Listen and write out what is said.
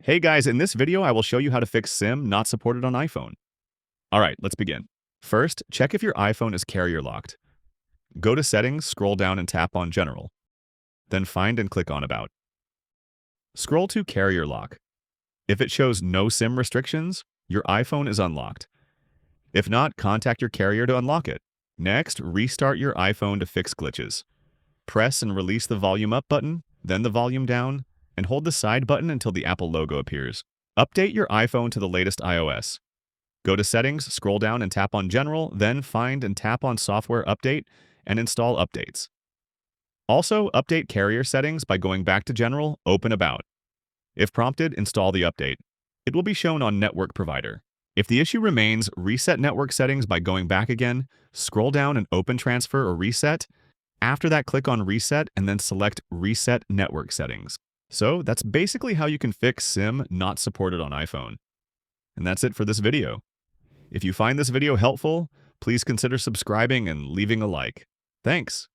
Hey guys, in this video I will show you how to fix SIM not supported on iPhone. Alright, let's begin. First, check if your iPhone is carrier locked. Go to Settings, scroll down and tap on General. Then find and click on About. Scroll to Carrier Lock. If it shows no SIM restrictions, your iPhone is unlocked. If not, contact your carrier to unlock it. Next, restart your iPhone to fix glitches. Press and release the volume up button, then the volume down, and hold the side button until the Apple logo appears. Update your iPhone to the latest iOS. Go to Settings, scroll down and tap on General, then find and tap on Software Update and install updates. Also, update carrier settings by going back to General, open About. If prompted, install the update. It will be shown on Network Provider. If the issue remains, reset network settings by going back again, scroll down and open Transfer or Reset. After that, click on Reset and then select Reset Network Settings. So that's basically how you can fix SIM not supported on iPhone. And that's it for this video. If you find this video helpful, please consider subscribing and leaving a like. Thanks.